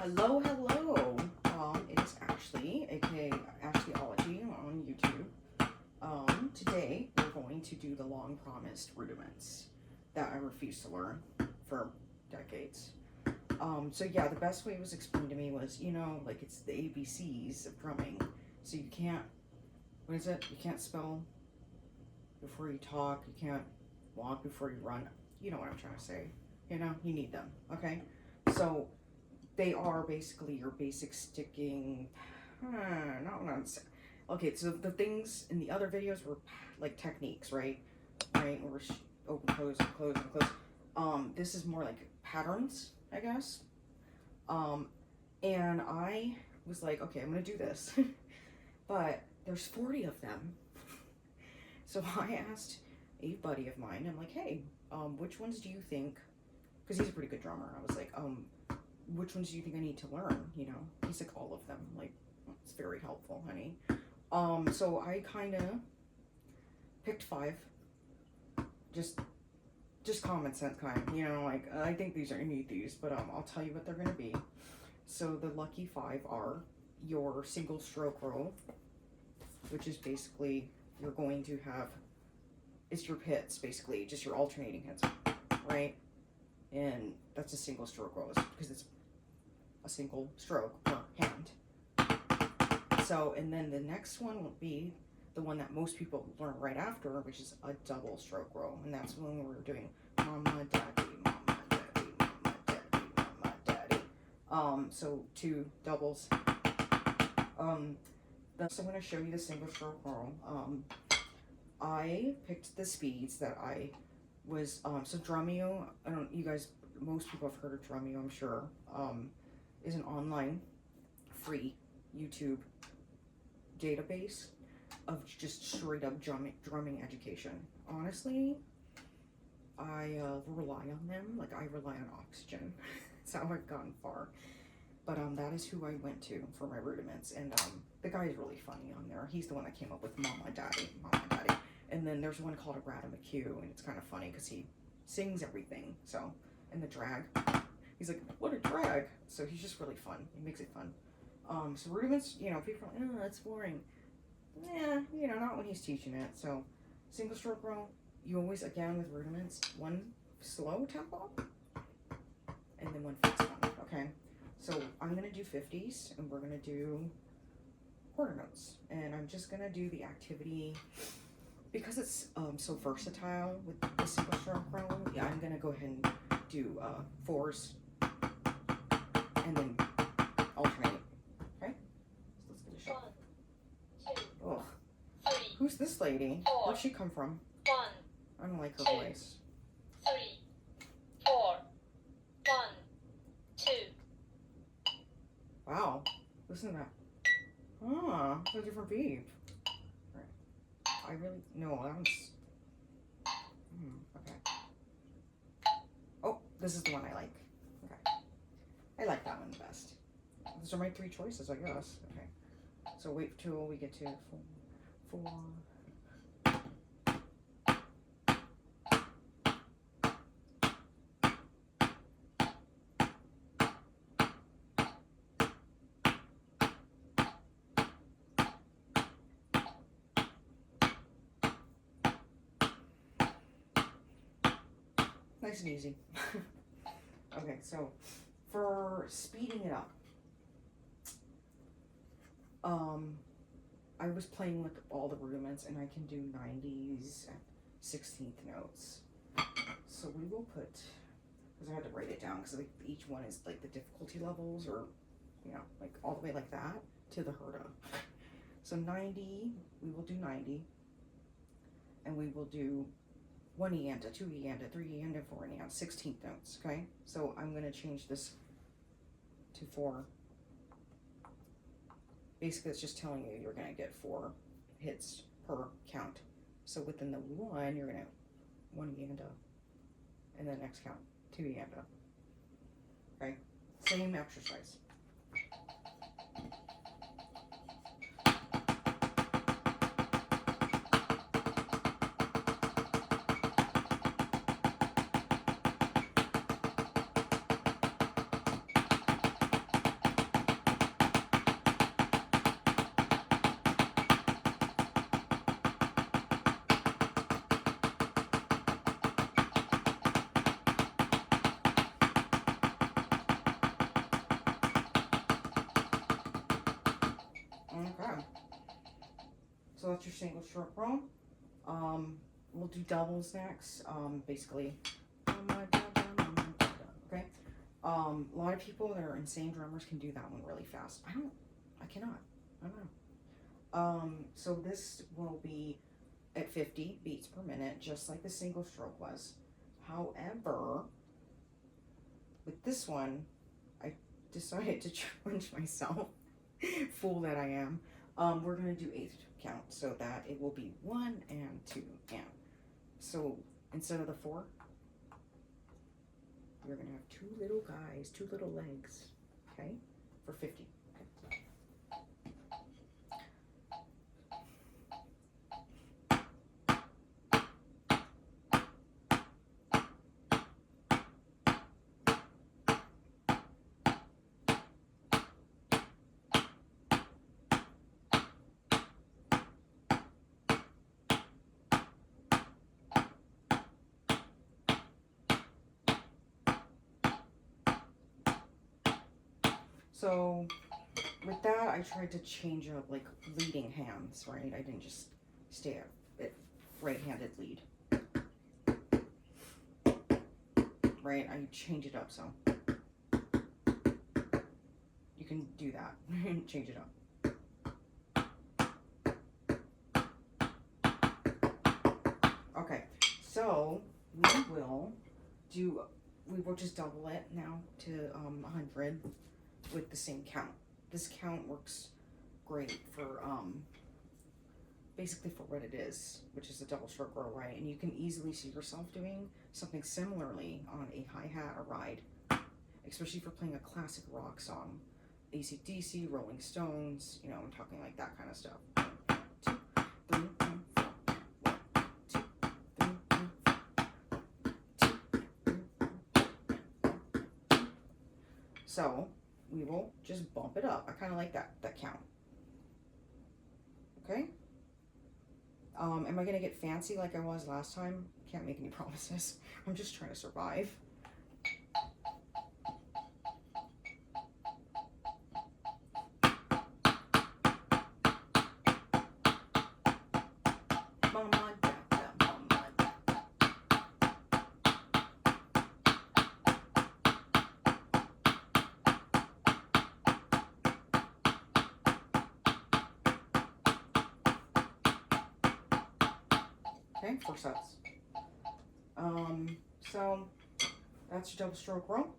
Hello, hello. It is Ashley, aka Ashleyology on YouTube. Today we're going to do the long promised rudiments that I refused to learn for decades. So yeah, the best way it was explained to me was, you know, like it's the ABCs of drumming. So you can't, what is it? You can't spell before you talk. You can't walk before you run. You know what I'm trying to say. You know, you need them, okay? So they are basically your basic sticking, okay, so the things in the other videos were like techniques, right? Right, or open, close, close, and close. This is more like patterns, I guess. And I was like, okay, I'm gonna do this, but there's 40 of them. So I asked a buddy of mine, I'm like, hey, which ones do you think, because he's a pretty good drummer, I was like, which ones do you think I need to learn? You know, he's like, all of them. I'm like, it's very helpful, honey. So I kind of picked 5, just common sense kind, you know, like I think these are, you need these, but I'll tell you what they're gonna be. So the lucky 5 are your single stroke roll, which is basically you're going to have, it's your hits basically, just your alternating hits, right? And that's a single stroke roll because it's a single stroke per hand. So, and then the next one will be the one that most people learn right after, which is a double stroke roll. And that's when we were doing mama, daddy, mama, daddy, mama, daddy, mama, daddy. So 2 doubles. So I'm going to show you the single stroke roll. I picked the speeds that I was, so Drumeo, I don't, you guys, most people have heard of Drumeo, I'm sure, is an online free YouTube database of just straight up drumming education. Honestly, I rely on them, like I rely on Oxygen. That's how I've gotten far. But that is who I went to for my rudiments, and the guy is really funny on there. He's the one that came up with Mama Daddy, Mama Daddy. And then there's one called Errata McHugh, and it's kind of funny because he sings everything. So, and the drag, he's like, what a drag. So he's just really fun. He makes it fun. So rudiments, you know, people are like, oh, that's boring. Yeah, you know, not when he's teaching it. So single stroke roll, you always, again, with rudiments, 1 slow tempo, and then 1 fast one, okay? So I'm going to do 50s, and we're going to do quarter notes. And I'm just going to do the activity, because it's so versatile with the single stroke roll, yeah, I'm going to go ahead and do 4s, and then alternate, okay? So let's give it a shot. Oh, who's this lady? Where'd she come from? I don't like her voice. 3, 4, 1, 2. Wow, listen to that. Ah, it's a different beat. Right. I really, no, that one's, okay. Oh, this is the one I like. Okay. I like that one the best. Those are my 3 choices, I guess. Okay. So wait till we get to 4. Nice and easy. Okay, so for speeding it up, I was playing with all the rudiments, and I can do 90s and 16th notes. So we will put, because I had to write it down, because like each one is like the difficulty levels, or you know, like all the way like that to the Herta. So 90, we will do 90, and we will do 1 eanda, 2 eanda, 3 eanda, 4 eanda, 16th notes, okay? So I'm going to change this to 4. Basically, it's just telling you you're going to get 4 hits per count. So within the 1, you're going to 1 eanda, and then next count, 2 eanda, okay? Same exercise. So that's your single stroke roll. We'll do doubles next. Basically, okay. A lot of people that are insane drummers can do that one really fast. I cannot. I don't know. So this will be at 50 beats per minute, just like the single stroke was. However, with this one, I decided to challenge myself, fool that I am. We're gonna do 8th count so that it will be 1 and 2 and. So instead of the 4, you're gonna have 2 little guys, 2 little legs, okay, for 50. So with that, I tried to change up like leading hands, right? I didn't just stay at right-handed lead, right? I change it up, so you can do that. Change it up. Okay, so we will just double it now to 100 with the same count. This count works great for basically for what it is, which is a double stroke roll, right? And you can easily see yourself doing something similarly on a hi-hat or ride, especially for playing a classic rock song, AC/DC, Rolling Stones, you know, I'm talking like that kind of stuff. 1, 2, 3, 4. 1, 2, 3, 4. So we will just bump it up. I kind of like that count. Okay. Am I gonna get fancy like I was last time? Can't make any promises. I'm just trying to survive. Okay, 4 sets. So that's your double stroke roll.